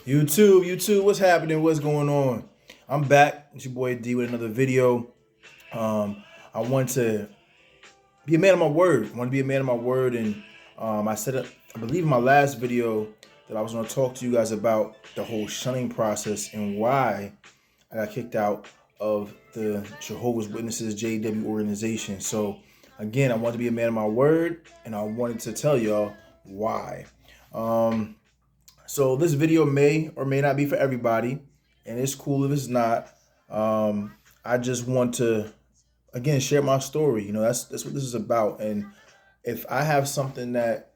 YouTube, what's happening? What's going on? I'm back. It's your boy D with another video. I want to be a man of my word. I want to be a man of my word, and I said, I believe in my last video that I was going to talk to you guys about the whole shunning process and why I got kicked out of the Jehovah's Witnesses JW organization. So again, I want to be a man of my word, and I wanted to tell y'all why. So this video may or may not be for everybody, and it's cool if it's not. I just want to again share my story. You know, that's what this is about. And if I have something that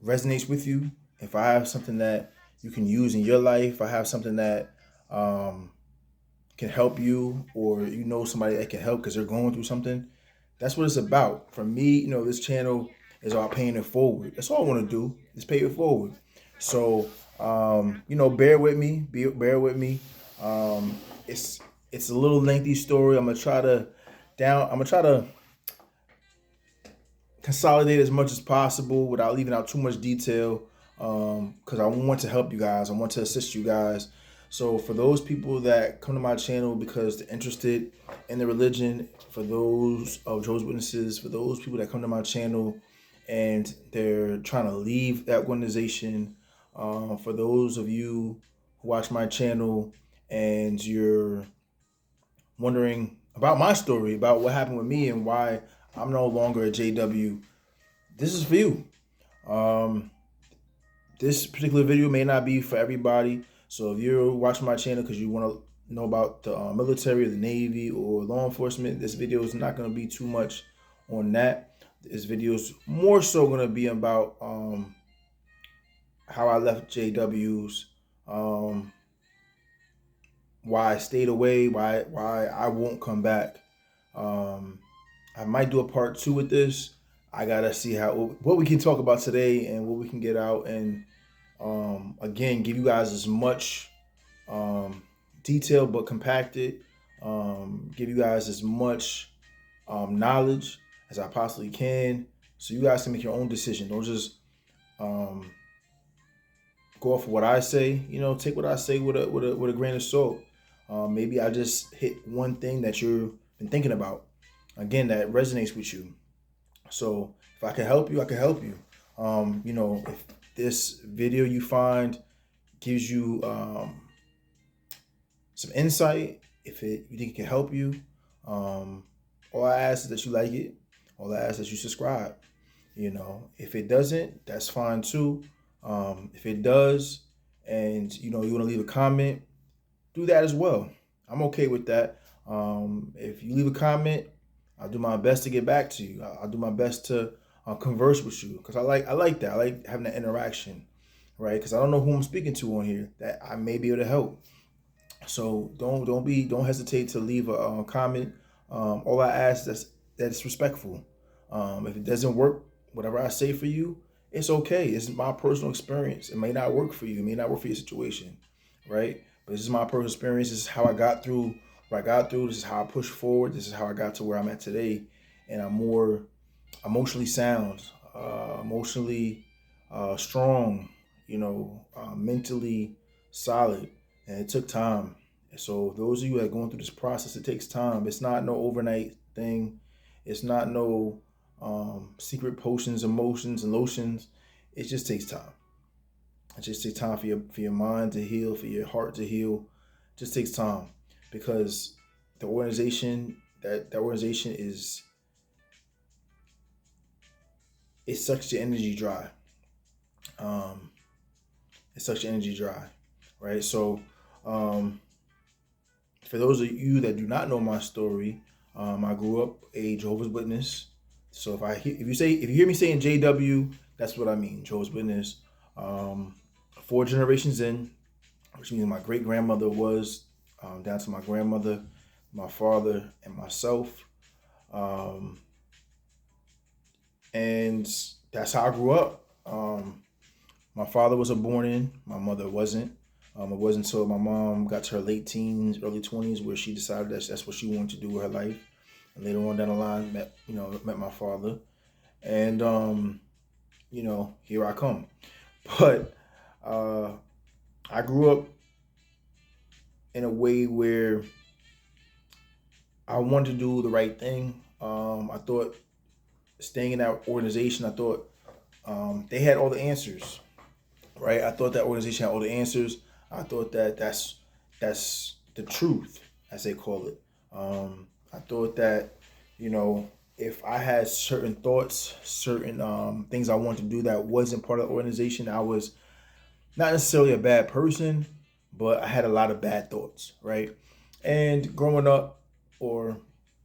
resonates with you, if I have something that you can use in your life, if I have something that can help you, or you know somebody that can help because they're going through something, that's what it's about. For me, you know, this channel is about paying it forward. That's all I want to do is pay it forward. So, you know, bear with me. Bear with me. It's a little lengthy story. I'm gonna try to consolidate as much as possible without leaving out too much detail. Because I want to help you guys. I want to assist you guys. So for those people that come to my channel because they're interested in the religion, for those of Jehovah's Witnesses, for those people that come to my channel and they're trying to leave that organization, for those of you who watch my channel and you're wondering about my story, about what happened with me and why I'm no longer a JW, this is for you. This particular video may not be for everybody. So if you're watching my channel because you want to know about the military or the Navy or law enforcement, this video is not going to be too much on that. This video is more so going to be about how I left JWs, why I stayed away, why I won't come back. I might do a part 2 with this. I gotta see what we can talk about today and what we can get out, and again, give you guys as much detail but compacted, give you guys as much knowledge as I possibly can, so you guys can make your own decision. Don't just go off of what I say. You know, take what I say with a grain of salt. Maybe I just hit one thing that you've been thinking about, again, that resonates with you. So if I can help you, I can help you. You know, if this video you find gives you some insight, if you think it can help you, all I ask is that you like it. All I ask is that you subscribe. You know, if it doesn't, that's fine too. If it does, and you know you want to leave a comment, do that as well. I'm okay with that. If you leave a comment, I'll do my best to get back to you. I'll do my best to converse with you, because I like that. I like having that interaction, right? Because I don't know who I'm speaking to on here that I may be able to help. So don't hesitate to leave a comment. All I ask is that it's respectful. If it doesn't work, whatever I say for you, it's okay. It's my personal experience. It may not work for you. It may not work for your situation, right? But this is my personal experience. This is how I got through what I got through. This is how I pushed forward. This is how I got to where I'm at today. And I'm more emotionally sound, emotionally strong, you know, mentally solid. And it took time. So those of you that are going through this process, it takes time. It's not no overnight thing. It's not no secret potions, emotions, and lotions. It just takes time. It just takes time for your mind to heal, for your heart to heal. It just takes time, because the organization that organization is, it sucks your energy dry. It sucks your energy dry, right? So for those of you that do not know my story, I grew up a Jehovah's Witness. So if you hear me saying JW, that's what I mean. Jehovah's Witness. 4 generations in, which means my great grandmother was down to my grandmother, my father, and myself. And that's how I grew up. My father was a born-in. My mother wasn't. It wasn't until my mom got to her late teens, early 20s, where she decided that's what she wanted to do with her life. And later on down the line, met my father, and you know, here I come. But I grew up in a way where I wanted to do the right thing. I thought staying in that organization, I thought they had all the answers, right? I thought that organization had all the answers. I thought that that's the truth, as they call it. I thought that, you know, if I had certain thoughts, certain things I wanted to do that wasn't part of the organization, I was not necessarily a bad person, but I had a lot of bad thoughts, right? And growing up, or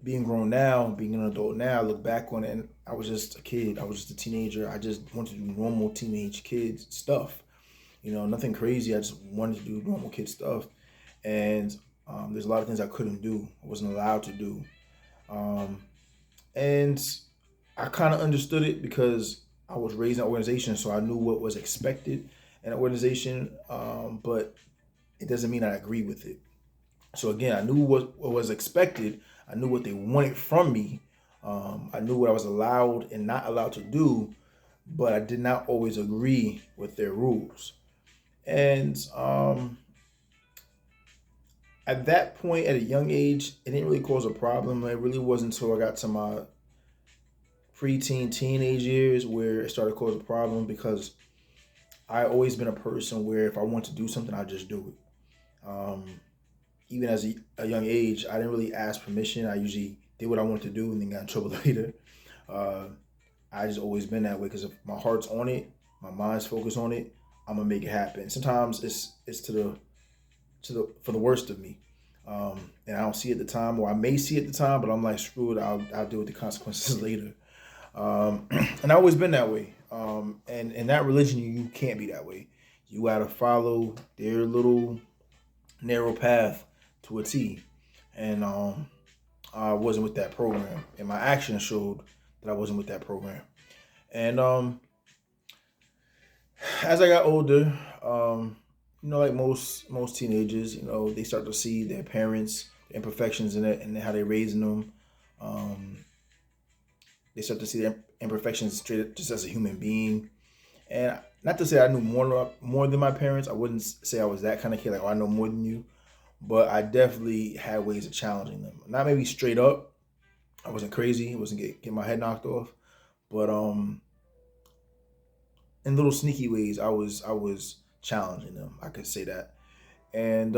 being grown now, being an adult now, I look back on it and I was just a kid. I was just a teenager. I just wanted to do normal teenage kids stuff. You know, nothing crazy. I just wanted to do normal kid stuff. And there's a lot of things I couldn't do. I wasn't allowed to do. Um, and I kind of understood it because I was raised in an organization, so I knew what was expected in an organization. But it doesn't mean I agree with it. So again, I knew what was expected. I knew what they wanted from me. I knew what I was allowed and not allowed to do, but I did not always agree with their rules. And at that point, at a young age, it didn't really cause a problem. It really wasn't until I got to my preteen, teenage years where it started to cause a problem because I always been a person where if I want to do something, I just do it. Even as a young age, I didn't really ask permission. I usually did what I wanted to do and then got in trouble later. Uh, I just always been that way because if my heart's on it, my mind's focused on it, I'm gonna make it happen. Sometimes it's for the worst of me, and I don't see it at the time, or I may see it at the time, but I'm like, screw it, I'll deal with the consequences later. And I've always been that way. And in that religion, you can't be that way. You gotta follow their little narrow path to a T, and I wasn't with that program, and my actions showed that I wasn't with that program. And as I got older, like most teenagers, they start to see their parents, the imperfections in it, and how they're raising them. Um, they start to see their imperfections straight just as a human being. And not to say I knew more than my parents. I wouldn't say I was that kind of kid, like, oh, I know more than you. But I definitely had ways of challenging them. Not maybe straight up. I wasn't crazy. I wasn't getting my head knocked off. But in little sneaky ways, I was challenging them. I could say that. And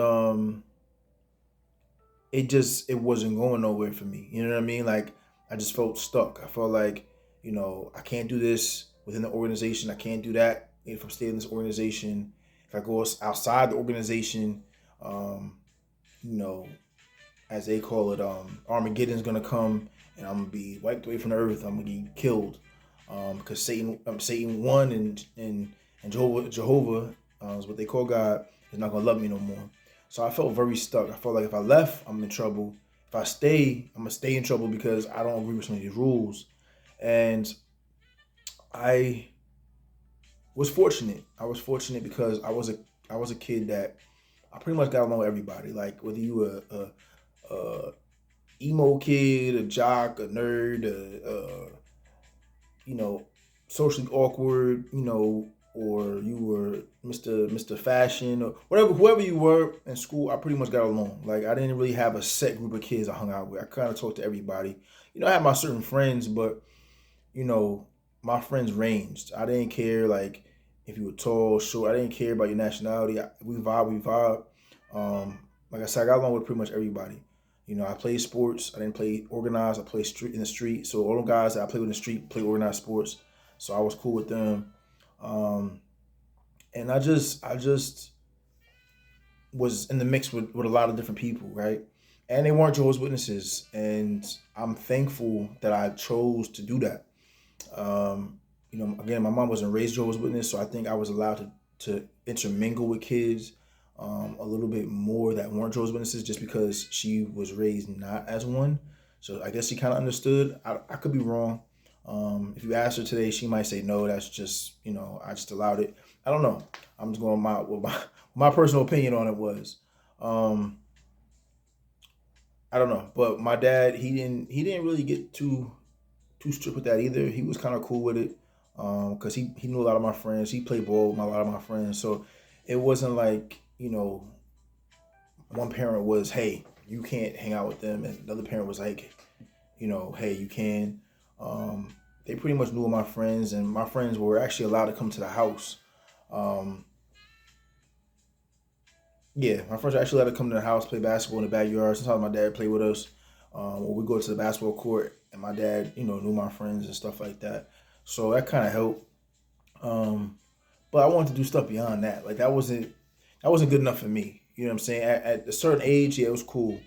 it wasn't going nowhere for me. You know what I mean? Like, I just felt stuck. I felt like, I can't do this within the organization. I can't do that if I'm staying in this organization. If I go outside the organization, um, you know, as they call it, Armageddon's gonna come, and I'm gonna be wiped away from the earth. I'm gonna get killed, because Satan won, and Jehovah, is what they call God, is not gonna love me no more. So I felt very stuck. I felt like if I left, I'm in trouble. If I stay, I'm gonna stay in trouble because I don't agree with some of these rules. And I was fortunate. I was fortunate because I was a kid that I pretty much got along with everybody. Like, whether you were a emo kid, a jock, a nerd, you know, socially awkward, or you were Mr. Fashion, or whoever you were in school, I pretty much got along. Like, I didn't really have a set group of kids I hung out with. I kind of talked to everybody. I had my certain friends, but you know, my friends ranged. I didn't care like if you were tall, short. I didn't care about your nationality. We vibe. Like I said, I got along with pretty much everybody. I played sports. I didn't play organized. I played street in the street. So all the guys that I played with in the street play organized sports. So I was cool with them. Um, and I just was in the mix with a lot of different people, right? And they weren't Jehovah's Witnesses. And I'm thankful that I chose to do that. Again, my mom wasn't raised Jehovah's Witness, so I think I was allowed to intermingle with kids a little bit more that weren't Jehovah's Witnesses just because she was raised not as one. So I guess she kind of understood. I could be wrong. If you ask her today, she might say no. That's just I just allowed it. I don't know. I'm just going my personal opinion on it was. Um, I don't know, but my dad he didn't really get too strict with that either. He was kind of cool with it because he knew a lot of my friends. He played ball with a lot of my friends, so it wasn't like, one parent was, hey, you can't hang out with them, and the other parent was like, hey, you can. Um, they pretty much knew my friends, and my friends were actually allowed to come to the house. Um, yeah, my friends were actually allowed to come to the house, play basketball in the backyard. Sometimes my dad played with us. Or we go to the basketball court, and my dad, knew my friends and stuff like that. So that kind of helped. Um, but I wanted to do stuff beyond that. Like that wasn't good enough for me. You know what I'm saying? At a certain age, yeah, it was cool.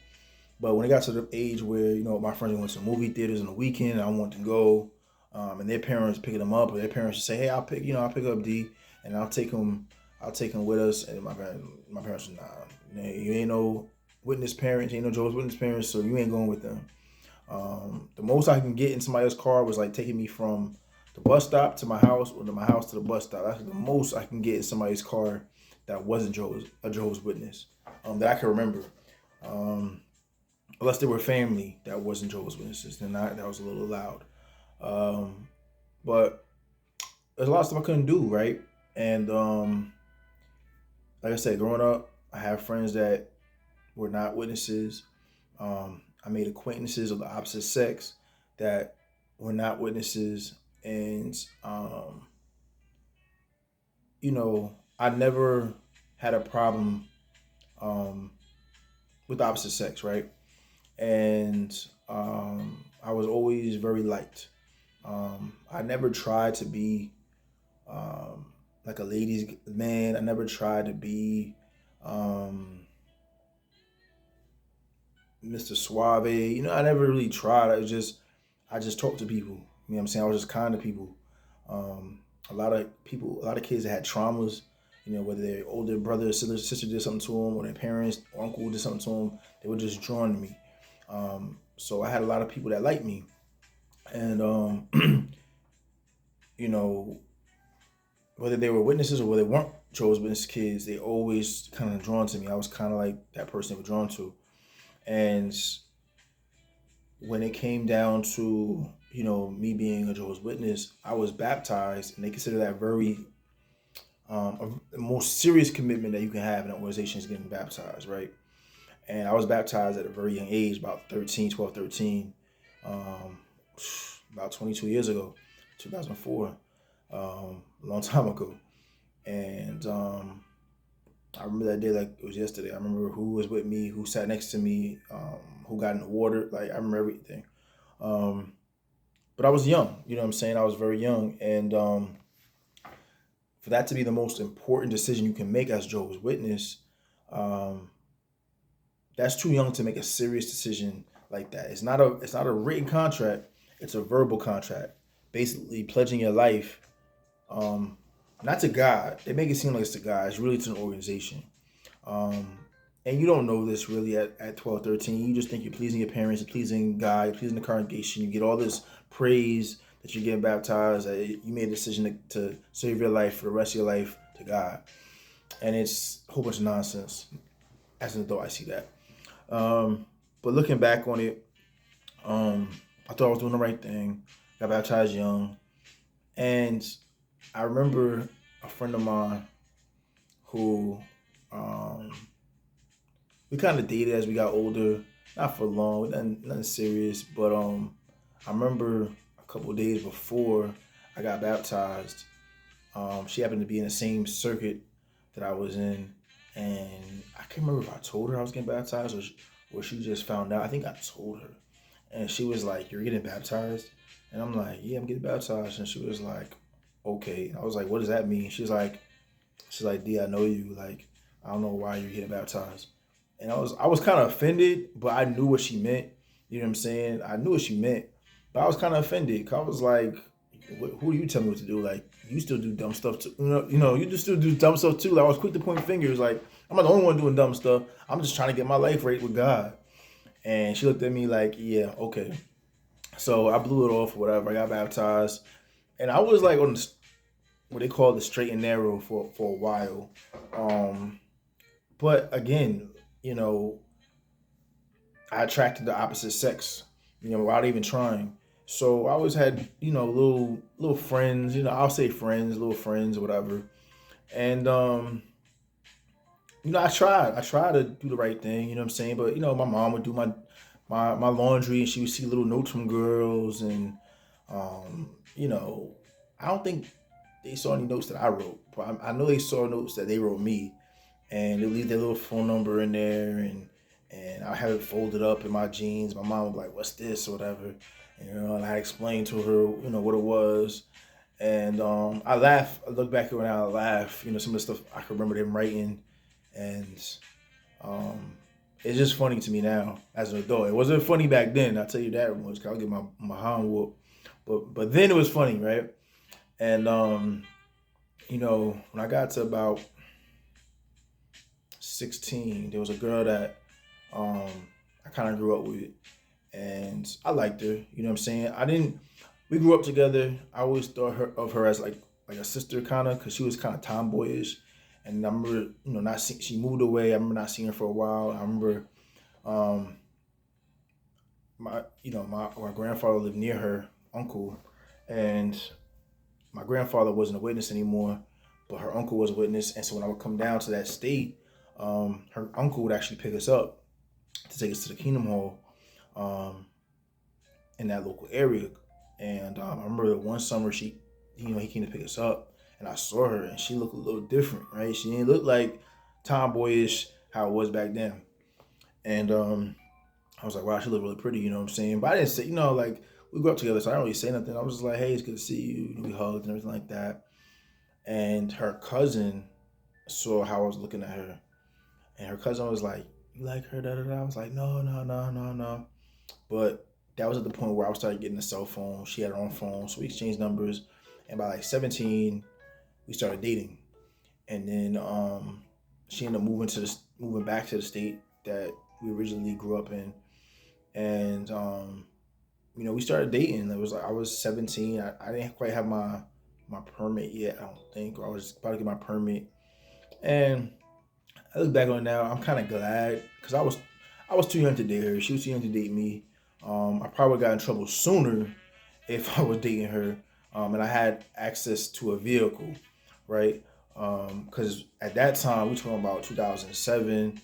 But when it got to the age where my friends went to movie theaters on the weekend, and I wanted to go, and their parents picking them up, or their parents would say, "Hey, I'll pick up D, and I'll take him with us." And my parents said, "Nah, you ain't no witness parents, you ain't no Joe's witness parents, so you ain't going with them." The most I can get in somebody else's car was like taking me from the bus stop to my house, or to my house to the bus stop. That's the most I can get in somebody's car that wasn't Jehovah's Witness, that I can remember. Um, Unless they were family that wasn't Jehovah's Witnesses, then that was a little loud. Um, but there's a lot of stuff I couldn't do, right? And like I said, growing up, I have friends that were not witnesses. I made acquaintances of the opposite sex that were not witnesses, and I never had a problem um, with the opposite sex, right? And I was always very liked. I never tried to be um, like a ladies' man. I never tried to be um, Mr. Suave. I never really tried. I just talked to people. You know what I'm saying? I was just kind to people. Um, a lot of kids that had traumas, whether their older brother or sister did something to them, or their parents or uncle did something to them, they were just drawn to me. So I had a lot of people that liked me. And, you know, whether they were witnesses or whether they weren't Jehovah's Witness kids, they always kind of drawn to me. I was kind of like that person they were drawn to. And when it came down to, me being a Jehovah's Witness, I was baptized, and they consider that very the most serious commitment that you can have in an organization is getting baptized, right? And I was baptized at a very young age, about 13, 12, 13, um, about 22 years ago, 2004, a long time ago. And I remember that day like it was yesterday. I remember who was with me, who sat next to me, who got in the water. Like, I remember everything. Um, but I was young, you know what I'm saying? I was very young. And for that to be the most important decision you can make as Jehovah's Witness, um, that's too young to make a serious decision like that. It's not a written contract. It's a verbal contract, basically pledging your life, um, not to God. They make it seem like it's to God. It's really to an organization. Um, and you don't know this really at 12, 13. You just think you're pleasing your parents, you're pleasing God, you're pleasing the congregation. You get all this praise that you're getting baptized. That you made a decision to save your life for the rest of your life to God. And it's a whole bunch of nonsense. As an adult, I see that. But looking back on it, I thought I was doing the right thing. Got baptized young. And I remember a friend of mine who um, we kind of dated as we got older. Not for long, nothing serious. But I remember a couple of days before I got baptized, she happened to be in the same circuit that I was in, and I can't remember if I told her I was getting baptized, or she just found out. I think I told her, and she was like, "You're getting baptized," and I'm like, "Yeah, I'm getting baptized," and she was like, "Okay." And I was like, "What does that mean?" She's like, "D, I know you. Like, I don't know why you're getting baptized." And I was kind of offended, but I knew what she meant. You know what I'm saying? I knew what she meant, but I was kind of offended. 'Cause I was like, who do you tell me what to do? Like, you still do dumb stuff too. You just still do dumb stuff too. Like, I was quick to point fingers. Like, I'm not the only one doing dumb stuff. I'm just trying to get my life right with God. And she looked at me like, yeah, okay. So I blew it off or whatever. I got baptized. And I was like on what they call the straight and narrow for a while. But again, you know, I attracted the opposite sex, without even trying. So I always had, little friends, I'll say friends, little friends or whatever. And I tried to do the right thing, you know what I'm saying? But my mom would do my laundry, and she would see little notes from girls, and um, you know, I don't think they saw any notes that I wrote, but I know they saw notes that they wrote me, and they leave their little phone number in there, and I have it folded up in my jeans. My mom would be like, "What's this?" or whatever, and I explained to her, what it was, and I laugh. I look back when I laugh. Some of the stuff I can remember them writing, and um, it's just funny to me now as an adult. It wasn't funny back then. I tell you that much. 'Cause I'll get my hand whoop, but then it was funny, right? And when I got to about 16, there was a girl that um, I kind of grew up with, and I liked her. You know what I'm saying? I didn't. We grew up together. I always thought of her as like a sister kind of, because she was kind of tomboyish. And I remember, not see, she moved away. I remember not seeing her for a while. I remember, um, my grandfather lived near her uncle, and my grandfather wasn't a witness anymore, but her uncle was a witness. And so when I would come down to that state, her uncle would actually pick us up to take us to the Kingdom Hall, um, in that local area. And I remember one summer he came to pick us up, and I saw her, and she looked a little different, right? She didn't look like tomboyish how it was back then. And I was like, wow, she looked really pretty, you know what I'm saying? But I didn't say, like, we grew up together, so I didn't really say nothing. I was just like, hey, it's good to see you. We hugged and everything like that. And her cousin saw how I was looking at her, and her cousin was like, you like her? Da da da. I was like, no, no, no, no, no. But that was at the point where I started getting a cell phone. She had her own phone, so we exchanged numbers. And by like 17, we started dating. And then she ended up moving back to the state that we originally grew up in. And we started dating. It was like I was 17. I didn't quite have my permit yet, I don't think, or I was about to get my permit. And I look back on it now, I'm kind of glad, because I was too young to date her. She was too young to date me. I probably got in trouble sooner if I was dating her, and I had access to a vehicle, right? Because at that time, we're talking about 2007,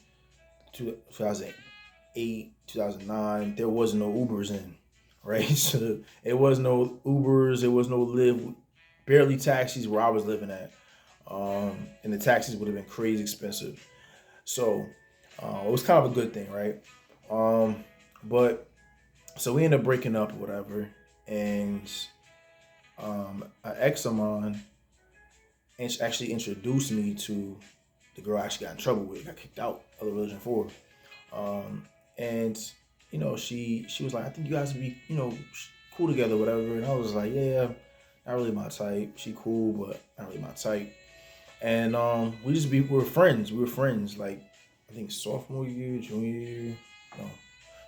2008, 2009. There was no Ubers in, right? So it was no Ubers, it was no Lyft, barely taxis where I was living at, and the taxis would have been crazy expensive. So it was kind of a good thing, right? But so we ended up breaking up or whatever, and an ex of mine actually introduced me to the girl I actually got in trouble with, got kicked out of the religion for. Um, and she was like, I think you guys would be cool together, whatever. And I was like, yeah, not really my type. She cool, but not really my type. And we were friends. We were friends, like, I think sophomore year, junior year, no,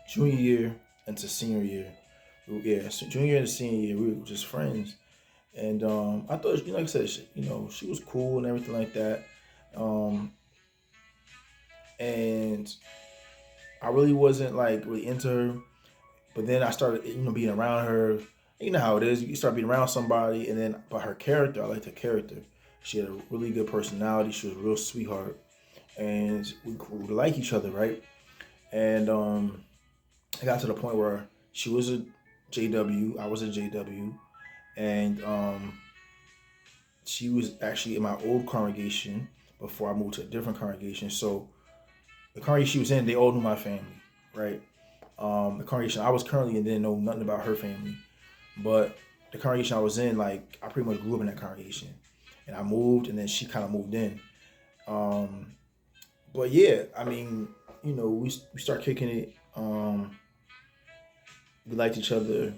junior year into senior year. So junior year and senior year, we were just friends. And I thought, like I said, she was cool and everything like that. Um, and I really wasn't like really into her. But then I started, being around her. You know how it is. You start being around somebody, and then by her character, I liked her character. She had a really good personality. She was a real sweetheart, and we grew to like each other, right? And it got to the point where she was a JW, I was a JW, and she was actually in my old congregation before I moved to a different congregation. So the congregation she was in, they all knew my family, right? The congregation I was currently in didn't know nothing about her family, but the congregation I was in, like, I pretty much grew up in that congregation, and I moved, and then she kind of moved in. Um, but yeah, I mean, we start kicking it. We liked each other.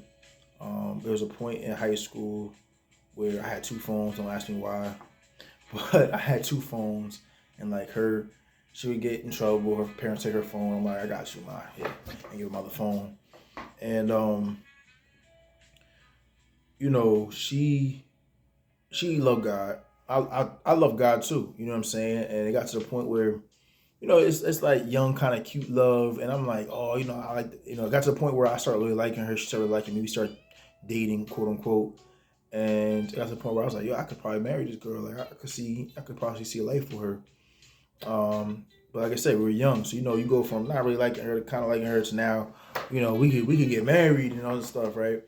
There was a point in high school where I had two phones. Don't ask me why, but I had two phones, and like she would get in trouble. Her parents take her phone. I'm like, I got you, ma. Yeah, and give her my other phone. And she loved God. I love God too. You know what I'm saying? And it got to the point where it's like young, kind of cute love, and I'm like, oh, I like, it got to the point where I started really liking her. She started liking me. We started dating, quote unquote, and it got to the point where I was like, yo, I could probably marry this girl. Like, I could probably see a life for her. But like I said, we were young, so you go from not really liking her to kind of liking her to now, we could get married and all this stuff, right?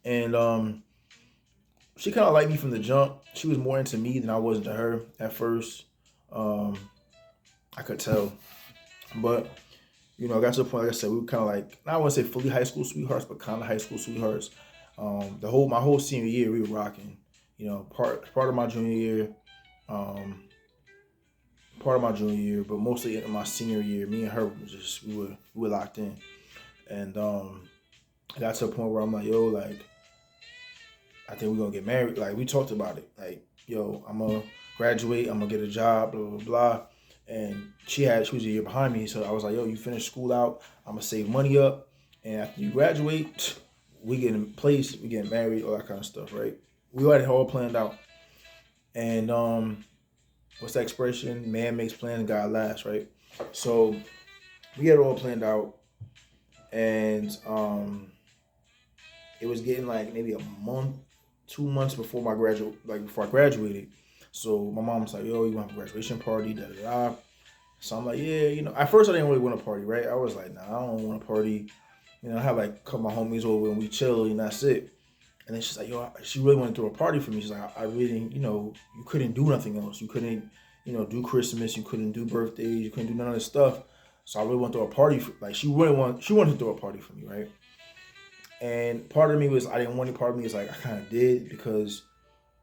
And she kind of liked me from the jump. She was more into me than I was into her at first. Um, I could tell, but I got to the point, like I said, we were kind of like, I don't want to say fully high school sweethearts, but kind of high school sweethearts. My whole senior year, we were rocking. Part of my junior year, um, but mostly in my senior year, me and her we were locked in, and I got to a point where I'm like, yo, like, I think we're gonna get married. Like, we talked about it. Like, yo, I'm gonna graduate, I'm gonna get a job, blah blah blah. And she was a year behind me, so I was like, yo, you finish school out, I'm gonna save money up, and after you graduate, we get in place, we get married, all that kind of stuff, right? We already had it all planned out. And what's that expression? Man makes plans, God laughs, right? So we had it all planned out, and it was getting like maybe a month, 2 months before before I graduated. So my mom was like, "Yo, you want a graduation party?" Da da da. So I'm like, "Yeah, At first, I didn't really want a party, right? I was like, "Nah, I don't want a party." I have like a couple of my homies over and we chill and that's it. And then she's like, "Yo," she really wanted to throw a party for me. She's like, "I really, you couldn't do nothing else. You couldn't, do Christmas. You couldn't do birthdays. You couldn't do none of this stuff. So I really want to throw a party for, like, she wanted to throw a party for me, right?" And part of me was I didn't want it. Part of me is like I kind of did because,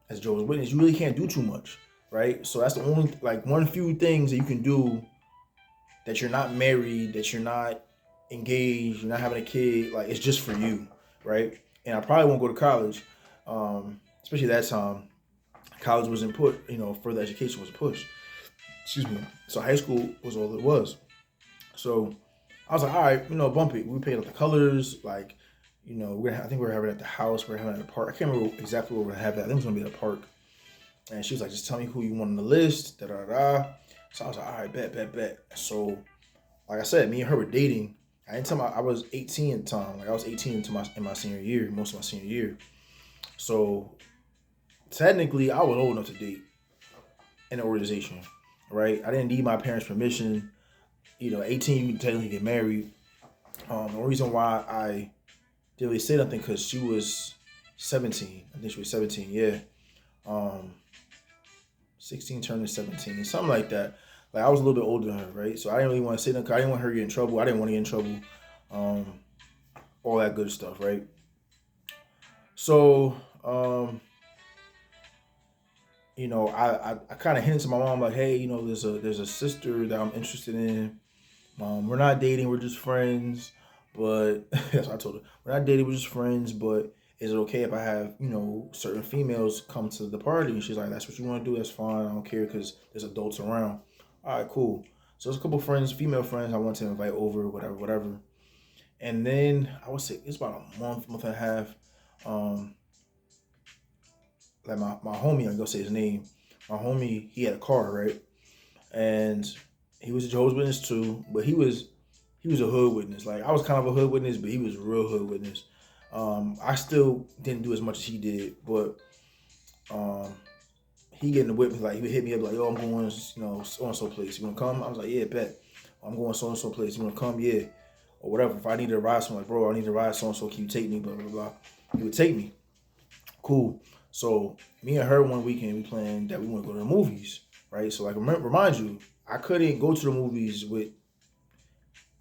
as Jehovah's Witness, you really can't do too much, right? So that's the only like one few things that you can do that you're not married, that you're not engaged, you're not having a kid. Like, it's just for you, right? And I probably won't go to college, especially that time. College wasn't put, further education was a push. Excuse me. So high school was all it was. So I was like, all right, bump it. We paid up the colors, like, I think we were having it at the house. We were having it at the park. I can't remember exactly where we are gonna have that. I think it was gonna be at the park. And she was like, just tell me who you want on the list. Da da da. So I was like, all right, bet. So, like I said, me and her were dating. I didn't tell my I was 18 at the time. Like, I was 18 in my senior year, most of my senior year. So technically, I was old enough to date in the organization, right? I didn't need my parents' permission. 18, you can technically get married. The reason why I didn't really say nothing because she was 17. I think she was 17. Yeah, 16 turning 17, something like that. Like, I was a little bit older than her, right? So I didn't really want to say nothing because I didn't want her to get in trouble. I didn't want to get in trouble. All that good stuff, right? So, I kind of hinted to my mom like, hey, there's a sister that I'm interested in. We're not dating, we're just friends. But that's what I told her. We're not dating, we're just friends. But is it okay if I have, certain females come to the party? And she's like, that's what you want to do, that's fine. I don't care because there's adults around. All right, cool. So there's a couple friends, female friends I want to invite over, whatever. And then I would say it's about a month and a half. Like my homie, I'm gonna say his name. My homie, he had a car, right? And he was a Jehovah's Witness too, but he was a hood witness. Like, I was kind of a hood witness, but he was a real hood witness. I still didn't do as much as he did, but he getting the whip. Like, he would hit me up like, yo, I'm going, so and so place. You wanna come? I was like, yeah, bet. I'm going so and so place. You wanna come? Yeah. Or whatever. If I needed to ride somewhere, like, bro, I need to ride so and so. Can you take me? Blah blah blah. He would take me. Cool. So me and her one weekend we planned that we want to go to the movies, right? So, like, remind you, I couldn't go to the movies with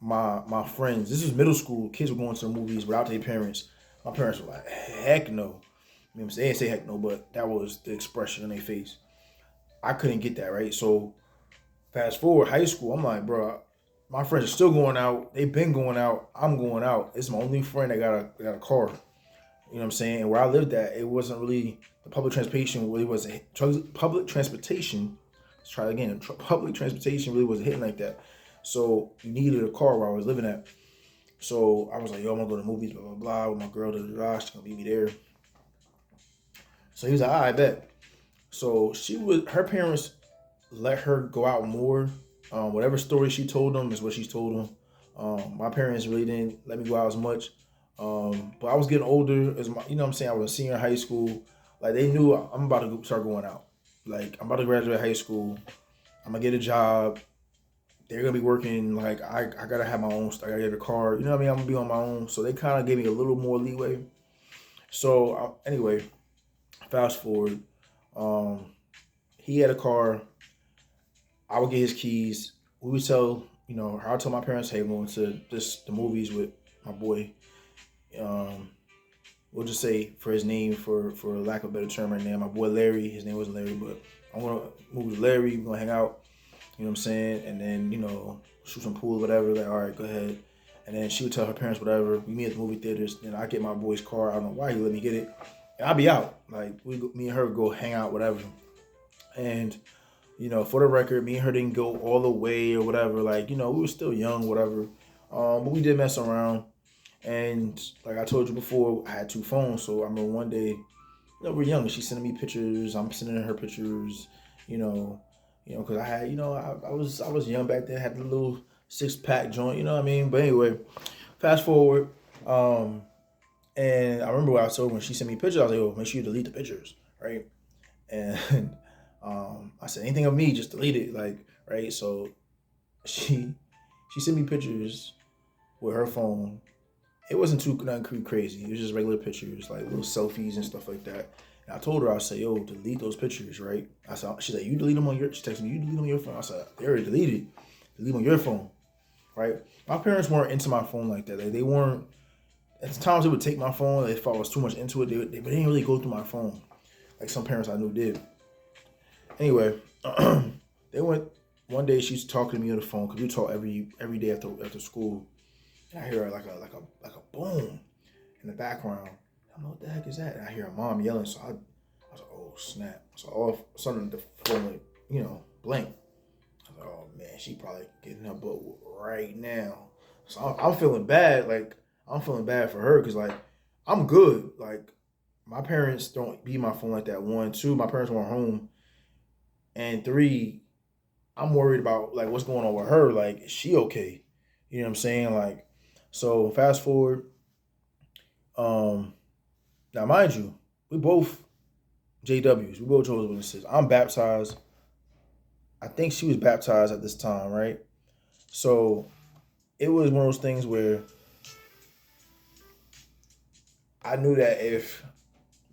my friends. This is middle school. Kids were going to the movies without their parents. My parents were like, heck no. They didn't say heck no, but that was the expression on their face. I couldn't get that, right? So fast forward, high school, I'm like, bro, my friends are still going out. They've been going out. I'm going out. It's my only friend that got a car. You know what I'm saying? And where I lived at, it wasn't really, the public transportation really wasn't, public transportation, let's try it again, public transportation really wasn't hitting like that. So you needed a car where I was living at. So I was like, yo, I'm gonna go to the movies, blah, blah, blah, with my girl, she's gonna meet me there. So he was like, all right, bet. So her parents let her go out more. Whatever story she told them is what she's told them. My parents really didn't let me go out as much. But I was getting older, as my, what I'm saying, I was a senior in high school. Like, they knew I'm about to start going out. Like, I'm about to graduate high school. I'm gonna get a job. they're gonna be working. Like I gotta have my own. I gotta get a car. You know what I mean? I'm gonna be on my own. So they kind of gave me a little more leeway. So anyway, fast forward. Um, he had a car. I would get his keys. We would tell, I would tell my parents, hey, I'm going to the movies with my boy. Um, we'll just say for his name, for lack of a better term right now, my boy Larry. His name wasn't Larry, but I'm gonna move with Larry. We're gonna hang out. You know what I'm saying? And then shoot some pool, whatever. Like, all right, go ahead. And then she would tell her parents whatever. We meet at the movie theaters. Then I get my boy's car. I don't know why he let me get it. And I'll be out. Like me and her would go hang out, whatever. And for the record, me and her didn't go all the way or whatever. Like, we were still young, whatever. But we did mess around. And like I told you before, I had 2 phones. So I remember one day, we're young. She's sending me pictures. I'm sending her pictures. Because I had, I was young back then. I had the little 6-pack joint. You know what I mean? But anyway, fast forward. And I remember what I told her when she sent me pictures. I was like, "Oh, make sure you delete the pictures, right?" And I said, anything of me, just delete it, like, right? So she sent me pictures with her phone. It wasn't nothing crazy. It was just regular pictures, like little selfies and stuff like that. And I told her, I said, yo, delete those pictures, right? I said, she's like, you delete them on your, she texted me, you delete them on your phone. I said, they already deleted. Delete them on your phone, right? My parents weren't into my phone like that. Like, they weren't, at times they would take my phone. If I was too much into it, they didn't really go through my phone. Like some parents I knew did. Anyway, they went, one day she's talking to me on the phone, because we talk every day after school. And I hear her like a boom in the background. I don't know what the heck is that. And I hear her mom yelling. So I was like, oh snap. So all of a sudden the phone blank. I was like, oh man, she probably getting her butt right now. So I'm feeling bad. Like, I'm feeling bad for her, because like I'm good. Like, my parents don't beat my phone like that. 1, 2, my parents weren't home. And 3, I'm worried about like what's going on with her. Like, is she okay? You know what I'm saying? Like, so fast forward. Now mind you, we both JWs. We both Jehovah's Witnesses. I'm baptized. I think she was baptized at this time, right? So it was one of those things where I knew that if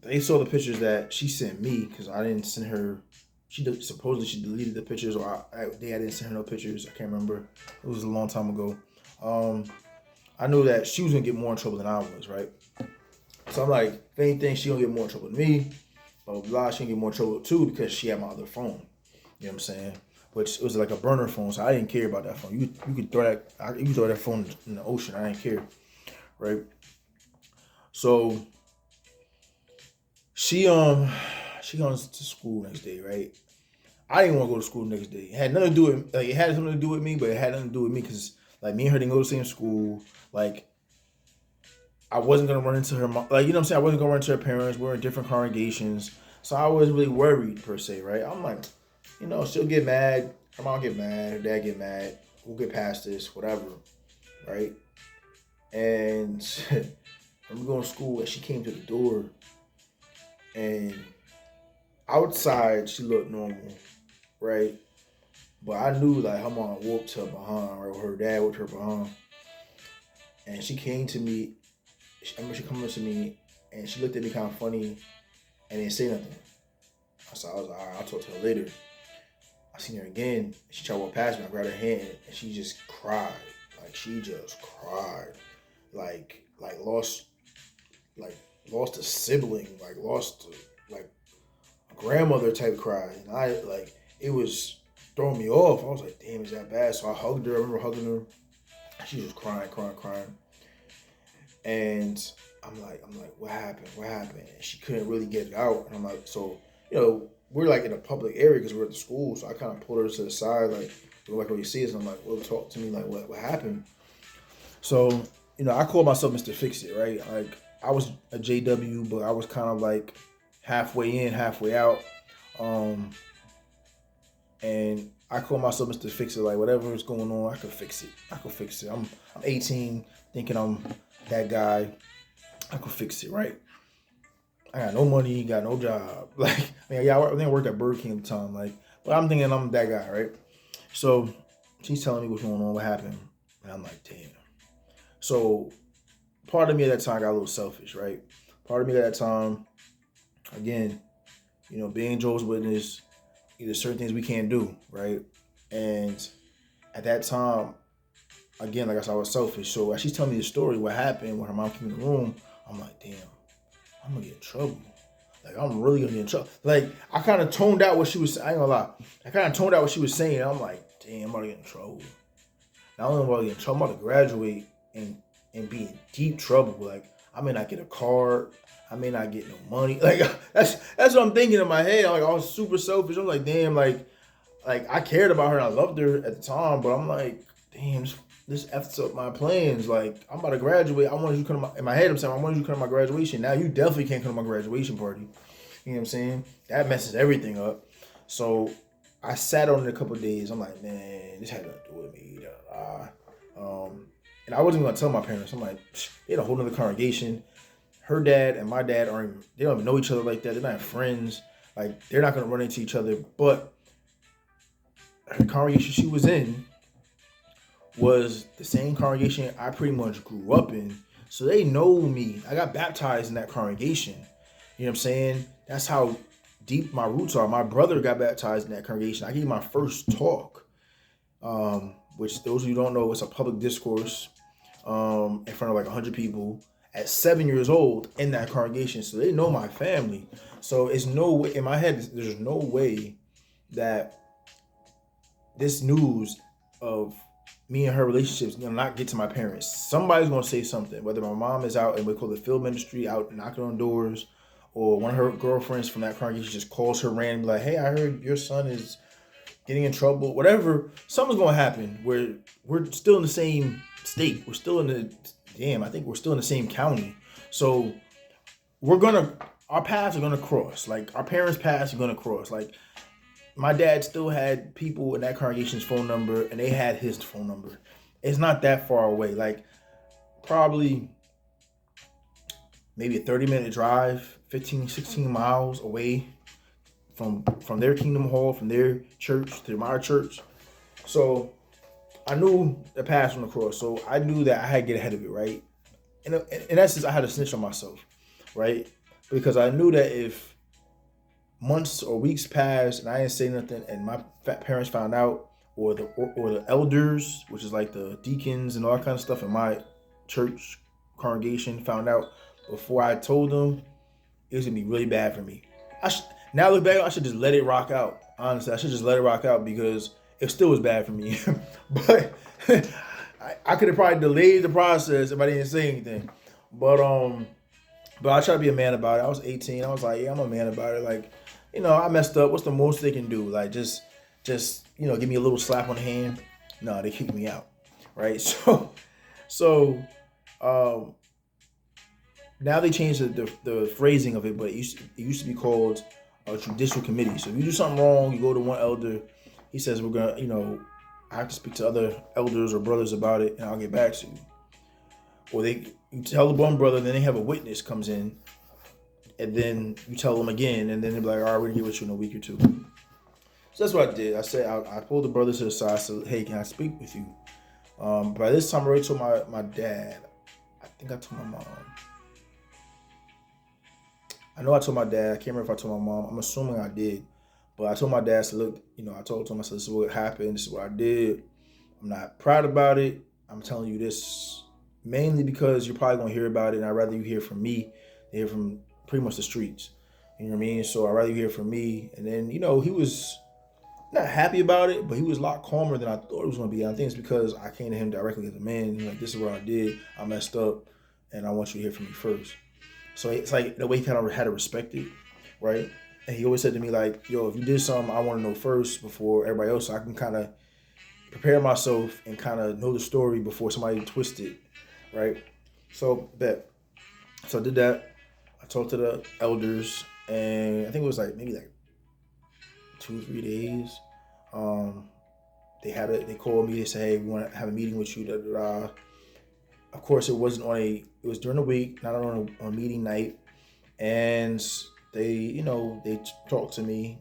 they saw the pictures that she sent me, because I didn't send her, supposedly she deleted the pictures, or I didn't send her no pictures. I can't remember. It was a long time ago. I knew that she was gonna get more in trouble than I was, right? So I'm like, if anything, she gonna get more in trouble than me. Blah, blah, blah. She gonna get more in trouble too, because she had my other phone. You know what I'm saying? Which it was like a burner phone, so I didn't care about that phone. You could throw that phone in the ocean. I didn't care, right? So she goes to school next day, right? I didn't want to go to school the next day. It had nothing to do with, like, it had something to do with me, but it had nothing to do with me, because like me and her didn't go to the same school. Like, I wasn't gonna run into her mom. Like, you know what I'm saying? I wasn't gonna run into her parents. We're in different congregations, so I wasn't really worried per se, right? I'm like, she'll get mad. Her mom get mad. Her dad get mad. We'll get past this, whatever, right? And I'm going to school, and she came to the door, and outside she looked normal, right? But I knew like her mom whooped her behind, or her dad whooped her behind. And she came to me. I remember she coming up to me, and she looked at me kind of funny, and didn't say nothing. So I was like, all right, I'll talk to her later. I seen her again. She tried to walk past me. I grabbed her hand, and she just cried. Like, she just cried. Like lost a sibling, like lost like a grandmother type cry. And I, like, it was throwing me off. I was like, damn, is that bad? So I hugged her. I remember hugging her. She was crying. And I'm like, what happened? And she couldn't really get it out. And I'm like, so, we're like in a public area because we're at the school. So I kind of pulled her to the side, like, like what you see us. And I'm like, well, talk to me, like, what happened? So, I called myself Mr. Fix-It, right? Like, I was a JW, but I was kind of like halfway in, halfway out. And I call myself Mr. Fix-It, like, whatever is going on, I could fix it. I'm 18, thinking I'm that guy. I could fix it, right? I got no money, got no job. Like, I think I worked at Burger King at the time, like, but I'm thinking I'm that guy, right? So She's telling me what's going on, what happened. And I'm like, damn. So part of me at that time got a little selfish, right? Part of me at that time, again, being Jehovah's Witness, there's certain things we can't do, right? And at that time, again, like I said, I was selfish. So as she's telling me the story, what happened when her mom came in the room, I'm like, damn, I'm gonna get in trouble. Like, I'm really gonna get in trouble. Like, I kind of toned out what she was saying. I ain't gonna lie. I kind of toned out what she was saying. I'm like, damn, I'm about to get in trouble. Not only am I about to get in trouble, I'm about to graduate and be in deep trouble. Like, I may not get a card. I may not get no money. Like, that's what I'm thinking in my head. Like, I was super selfish. I'm like, damn, like I cared about her and I loved her at the time, but I'm like, damn, this F's up my plans. Like, I'm about to graduate. I wanted you to come to in my head, I'm saying, I wanted you to come to my graduation. Now you definitely can't come to my graduation party. You know what I'm saying? That messes everything up. So I sat on it a couple of days. I'm like, man, this had nothing to do with me. And I wasn't gonna tell my parents. I'm like, they had a whole nother congregation. Her dad and my dad they don't even know each other like that. They're not friends. Like, they're not gonna run into each other. But the congregation she was in was the same congregation I pretty much grew up in. So they know me. I got baptized in that congregation. You know what I'm saying? That's how deep my roots are. My brother got baptized in that congregation. I gave my first talk, which those of you who don't know, it's a public discourse in front of like 100 people at 7 years old in that congregation. So they know my family. So it's no way, in my head, there's no way that this news of me and her relationship is gonna not get to my parents. Somebody's gonna say something, whether my mom is out and we call the field ministry, out knocking on doors, or one of her girlfriends from that congregation just calls her randomly like, hey, I heard your son is getting in trouble, whatever. Something's gonna happen where we're still in the same state. We're still in I think we're still in the same county. So our paths are gonna cross. Like, our parents' paths are gonna cross. Like, my dad still had people in that congregation's phone number, and they had his phone number. It's not that far away. Like, probably maybe a 30-minute drive, 15, 16 miles away from their Kingdom Hall, from their church to my church. So I knew the paths were across. So I knew that I had to get ahead of it, right? In essence, I had to snitch on myself, right? Because I knew that if months or weeks passed and I didn't say nothing, and my parents found out, or the elders, which is like the deacons and all that kind of stuff in my church congregation, found out before I told them, it was gonna be really bad for me. Now look back, I should just let it rock out. Honestly, I should just let it rock out because it still was bad for me. But I could have probably delayed the process if I didn't say anything. But I try to be a man about it. I was 18. I was like, yeah, I'm a man about it. Like, I messed up. What's the most they can do? Like, just give me a little slap on the hand. No, they kicked me out, right? So, now they changed the phrasing of it, but it used to be called a judicial committee. So if you do something wrong, you go to one elder. He says, we're gonna, I have to speak to other elders or brothers about it, and I'll get back to you. Or you tell the one brother, then they have a witness comes in, and then you tell them again, and then they're like, all right, we're gonna get with you in a week or two. So that's what I did. I said, I pulled the brothers to the side. I said, hey, can I speak with you? By this time, I already told my dad. I think I told my mom. I know I told my dad. I can't remember if I told my mom. I'm assuming I did. But I told my dad, so look, I told him, I said, this is what happened. This is what I did. I'm not proud about it. I'm telling you this mainly because you're probably going to hear about it, and I'd rather you hear from me than hear from pretty much the streets. You know what I mean? So I'd rather you hear from me. And then, he was not happy about it, but he was a lot calmer than I thought it was going to be. I think it's because I came to him directly as a man. Like, this is what I did. I messed up, and I want you to hear from me first. So it's like the way he kind of had to respect it, right? And he always said to me, like, yo, if you did something, I want to know first before everybody else, so I can kind of prepare myself and kind of know the story before somebody twists it, right? So I did that. I talked to the elders, and I think it was maybe 2 or 3 days. They called me. They said, hey, we want to have a meeting with you. Da, da, da. Of course, it was during the week, not on a meeting night. And they talked to me,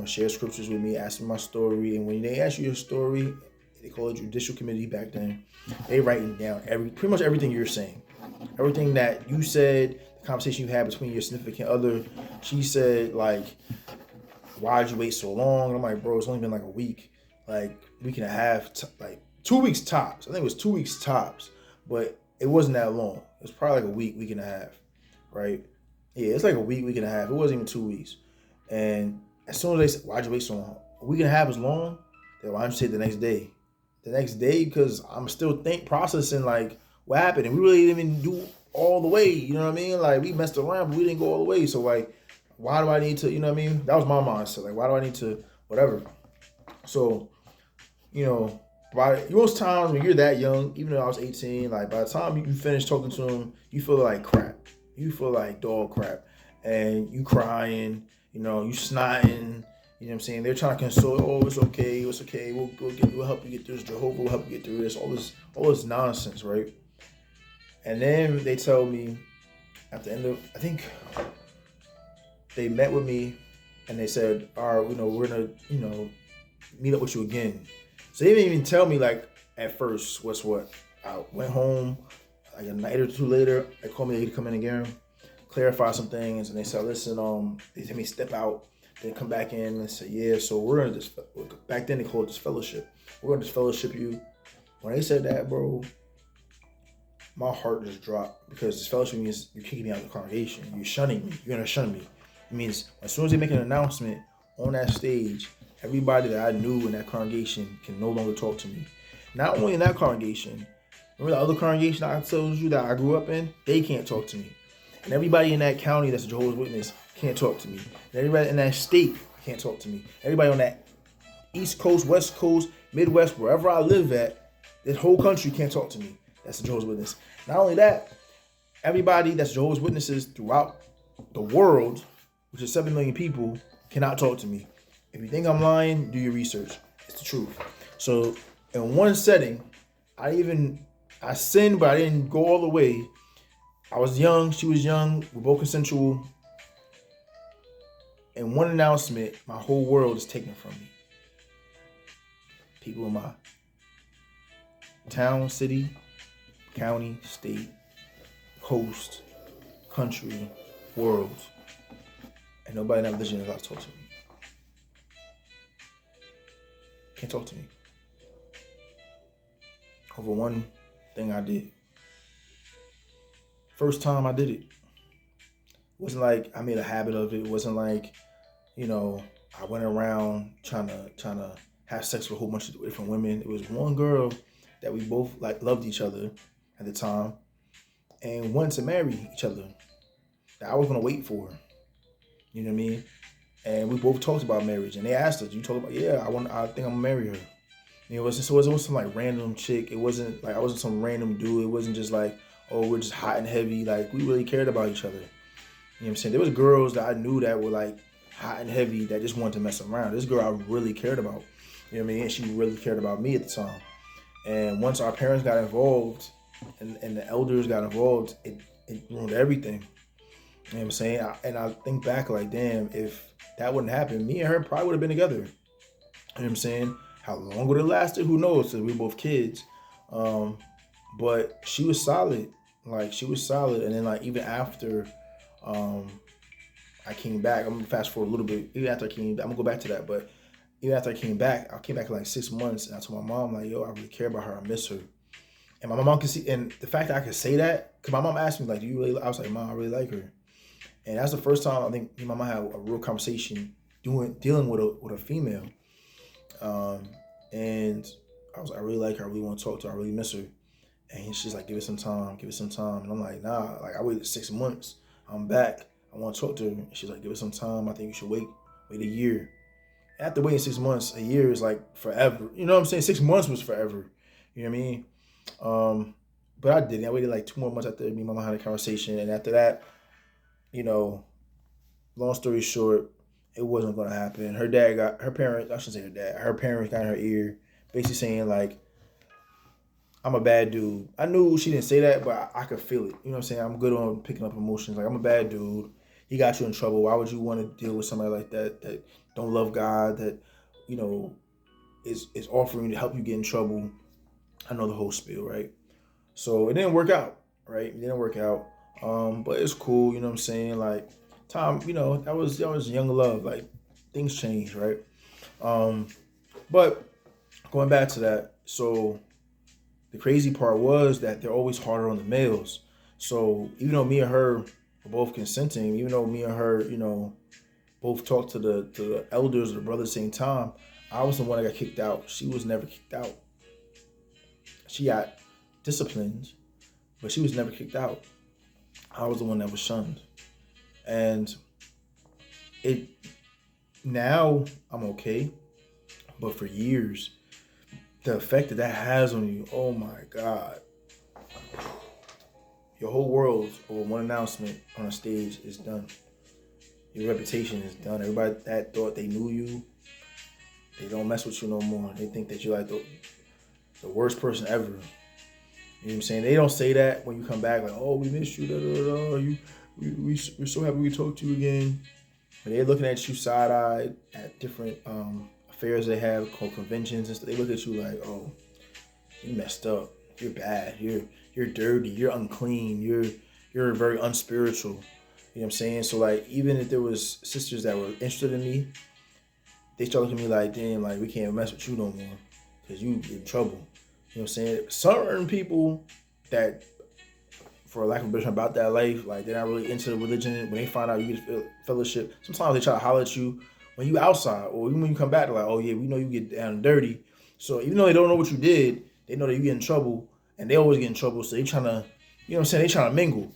share scriptures with me, asked me my story. And when they ask you your story, they call it judicial committee back then. They writing down pretty much everything you're saying, everything that you said, the conversation you had between your significant other. She said like, "Why'd you wait so long?" And I'm like, "Bro, it's only been like a week and a half, like 2 weeks tops. I think it was 2 weeks tops, but it wasn't that long. It was probably like a week and a half, right? Yeah, it's like a week and a half. It wasn't even 2 weeks." And as soon as they said, "Why'd you wait so long?" A week and a half is long. Then why don't you say the next day? The next day, because I'm still processing like what happened, and we really didn't even do all the way. You know what I mean? Like we messed around, but we didn't go all the way. So like, why do I need to? You know what I mean? That was my mindset. Like, why do I need to? Whatever. So, you know, by most times when you're that young, even though I was 18, like by the time you finish talking to them, you feel like crap. You feel like dog crap, and you crying. You know, you snotting. You know what I'm saying? They're trying to console. "Oh, it's okay. It's okay. We'll help you get through this. Jehovah will help you get through this." All this nonsense, right? And then they tell me at the end of, I think they met with me, and they said, "All right, we're gonna, meet up with you again." So they didn't even tell me like at first what's what. I went home like a night or two later. They called me to come in again, clarify some things, and they said, "Listen, they had me step out, then come back in and say, yeah, so we're in this." Back then they called it this fellowship. "We're gonna disfellowship you." When they said that, bro, my heart just dropped, because this fellowship means you're kicking me out of the congregation. You're shunning me. You're gonna shun me. It means as soon as they make an announcement on that stage, everybody that I knew in that congregation can no longer talk to me. Not only in that congregation, remember the other congregation I told you that I grew up in? They can't talk to me. And everybody in that county that's a Jehovah's Witness can't talk to me. And everybody in that state can't talk to me. Everybody on that East Coast, West Coast, Midwest, wherever I live at, this whole country can't talk to me. That's a Jehovah's Witness. Not only that, everybody that's Jehovah's Witnesses throughout the world, which is 7 million people, cannot talk to me. If you think I'm lying, do your research. It's the truth. So in one setting, I sinned, but I didn't go all the way. I was young, she was young, we're both consensual. In one announcement, my whole world is taken from me. People in my town, city, county, state, coast, country, world, and nobody in that religion is allowed to talk to me. Can't talk to me. Over one thing I did. First time I did it. It wasn't like I made a habit of it. It wasn't like, I went around trying to have sex with a whole bunch of different women. It was one girl that we both loved each other at the time and wanted to marry each other. That I was gonna wait for her. You know what I mean? And we both talked about marriage, and they asked us, "You talk about?" "Yeah, I think I'm gonna marry her." It wasn't some like random chick. It wasn't like I wasn't some random dude. It wasn't just like, "Oh, we're just hot and heavy." Like we really cared about each other. You know what I'm saying? There was girls that I knew that were like hot and heavy that just wanted to mess around. This girl I really cared about. You know what I mean? And she really cared about me at the time. And once our parents got involved and the elders got involved, it ruined everything. You know what I'm saying? I think back like, damn, if that wouldn't happen, me and her probably would have been together. You know what I'm saying? How long would it lasted? Who knows? We were both kids. But she was solid. Like, she was solid. And then, like, even after I came back, I'm going to fast forward a little bit. Even after I came back, I'm going to go back to that. But even after I came back in like 6 months. And I told my mom, like, yo, I really care about her. I miss her. And my mom could see, and the fact that I could say that, because my mom asked me, like, do you really, I was like, Mom, I really like her. And that's the first time I think me and my mom had a real conversation dealing with a female. And I was like, I really like her. I really want to talk to her. I really miss her. And she's like, give it some time. And I'm like, nah, like I waited 6 months. I'm back. I want to talk to her. And she's like, give it some time. I think you should wait a year. After waiting 6 months, a year is like forever. You know what I'm saying? 6 months was forever. You know what I mean? But I didn't. I waited like 2 more months after me and my mom had a conversation. And after that, long story short, it wasn't going to happen. Her parents got in her ear, basically saying like, I'm a bad dude. I knew she didn't say that, but I could feel it. You know what I'm saying? I'm good on picking up emotions. Like, I'm a bad dude. He got you in trouble. Why would you want to deal with somebody like that don't love God, that, is offering to help you get in trouble. I know the whole spiel, right? So it didn't work out, right? It didn't work out. But it's cool, you know what I'm saying? Like time, that was young love. Like things change, right? But going back to that, so the crazy part was that they're always harder on the males. So even though me and her were both consenting, even though me and her, both talked to the elders or the brothers at the same time, I was the one that got kicked out. She was never kicked out. She got disciplined, but she was never kicked out. I was the one that was shunned. And it now I'm okay. But for years, the effect that has on you, oh my God. Your whole world over one announcement on a stage is done. Your reputation is done. Everybody that thought they knew you, they don't mess with you no more. They think that you're like the worst person ever. You know what I'm saying? They don't say that when you come back, like, oh, we missed you, da da da. We're so happy we talked to you again. But they're looking at you side-eyed at different affairs they have called conventions and stuff. They look at you like, oh, you messed up. You're bad. You're dirty. You're unclean. You're very unspiritual. You know what I'm saying? So like, even if there was sisters that were interested in me, they start looking at me like, damn, like we can't mess with you no more because you in trouble. You know what I'm saying? Certain people that, for lack of a better term, about that life, like they're not really into the religion. When they find out you get fellowship, sometimes they try to holler at you when you outside, or even when you come back, they're like, oh yeah, we know you get down and dirty. So even though they don't know what you did, they know that you get in trouble, and they always get in trouble. So they trying to, you know what I'm saying? They trying to mingle.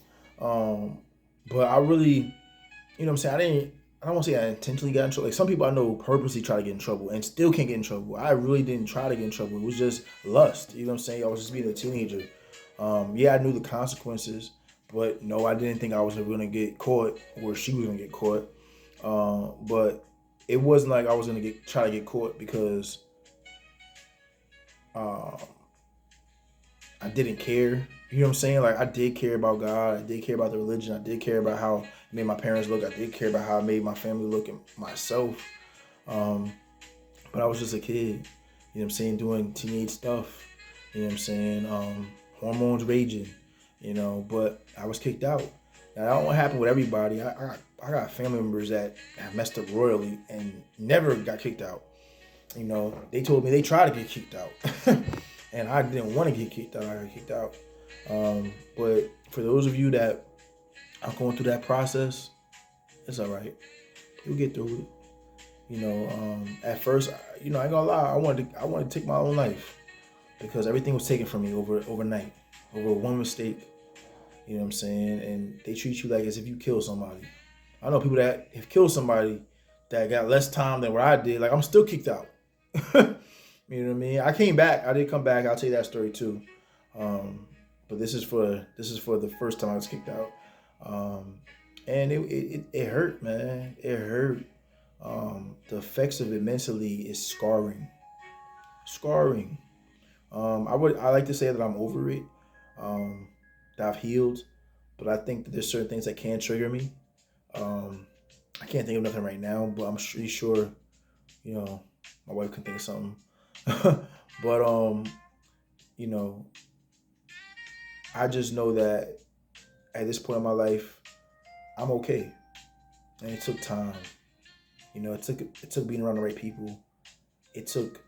But I really, you know what I'm saying? I don't want to say I intentionally got in trouble. Like some people I know purposely try to get in trouble and still can't get in trouble. I really didn't try to get in trouble. It was just lust. You know what I'm saying? I was just being a teenager. Yeah, I knew the consequences, but no, I didn't think I was going to get caught or she was going to get caught. But it wasn't like I was going to try to get caught because I didn't care. You know what I'm saying? Like I did care about God. I did care about the religion. I did care about how it made my parents look. I did care about how it made my family look and myself. But I was just a kid. You know what I'm saying? Doing teenage stuff. You know what I'm saying? Hormones raging. But I was kicked out. Now that don't happen with everybody. I got family members that have messed up royally and never got kicked out. They told me they tried to get kicked out. And I didn't want to get kicked out. I got kicked out. But for those of you that are going through that process, it's all right. You'll get through it. At first, I ain't gonna lie. I wanted to take my own life because everything was taken from me overnight, over one mistake. You know what I'm saying? And they treat you like as if you killed somebody. I know people that have killed somebody that got less time than what I did. Like I'm still kicked out. You know what I mean? I came back. I did come back. I'll tell you that story too. But this is for the first time I was kicked out. And it hurt, man. It hurt. The effects of it mentally is scarring. Scarring. I like to say that I'm over it. That I've healed, but I think that there's certain things that can trigger me. I can't think of nothing right now, but I'm pretty sure, my wife can think of something. But I just know that at this point in my life, I'm okay, and it took time. It took being around the right people. It took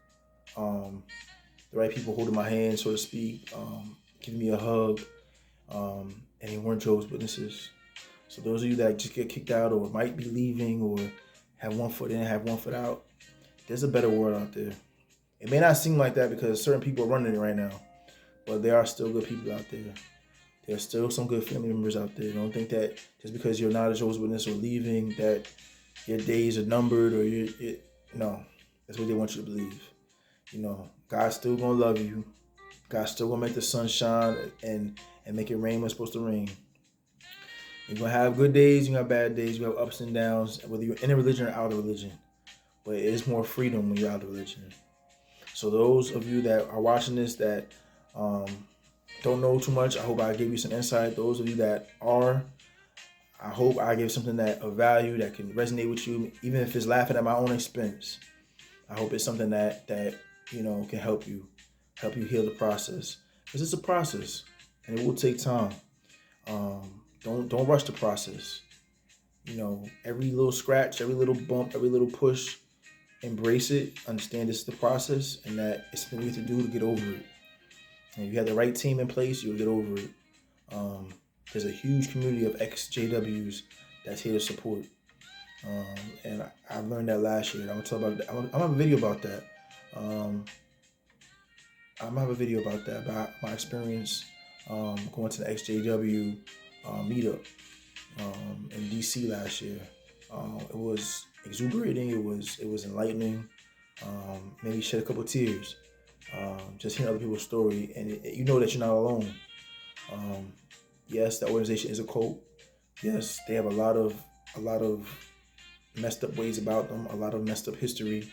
the right people holding my hand, so to speak, giving me a hug, and they weren't Jehovah's Witnesses. So those of you that just get kicked out or might be leaving or have one foot in, have one foot out, there's a better world out there. It may not seem like that because certain people are running it right now, but there are still good people out there. There's still some good family members out there. Don't think that just because you're not a Jehovah's Witness or leaving that your days are numbered or no. That's what they want you to believe. God's still gonna love you. God's still gonna make the sun shine and make it rain when it's supposed to rain. You're gonna have good days, you're gonna have bad days, you have ups and downs, whether you're in a religion or out of religion. But it is more freedom when you're out of religion. So those of you that are watching this that don't know too much, I hope I gave you some insight. Those of you that are, I hope I gave something of value that can resonate with you, even if it's laughing at my own expense. I hope it's something that can help you heal the process. Because it's a process, and it will take time. Don't rush the process. Every little scratch, every little bump, every little push, embrace it. Understand this is the process, and that it's something we have to do to get over it. And if you have the right team in place, you'll get over it. There's a huge community of ex-JWs that's here to support. And I learned that last year. I'm gonna talk about that. I'm gonna have a video about that. About my experience going to the ex-JW meetup in DC last year. It was exuberating. It was enlightening. Maybe shed a couple of tears. Just hearing other people's story, and you know that you're not alone. Yes, the organization is a cult. Yes, they have a lot of messed up ways about them, a lot of messed up history,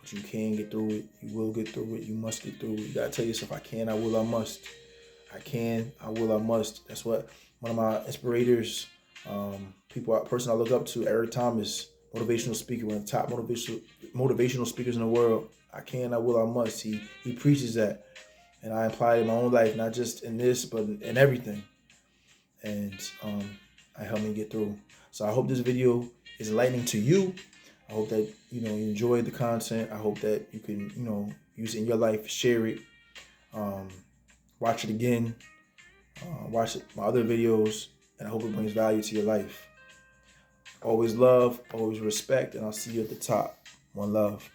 but you can get through it. You will get through it. You must get through it. You gotta tell yourself, I can, I will, I must. I can, I will, I must. That's what one of my inspirators, person I look up to, Eric Thomas, motivational speaker, one of the top motivational speakers in the world. I can, I will, I must. He preaches that, and I apply it in my own life, not just in this, but in everything. And it helped me get through. So I hope this video is enlightening to you. I hope that you enjoyed the content. I hope that you can use it in your life, share it, watch it again, watch my other videos, and I hope it brings value to your life. Always love, always respect, and I'll see you at the top. One love.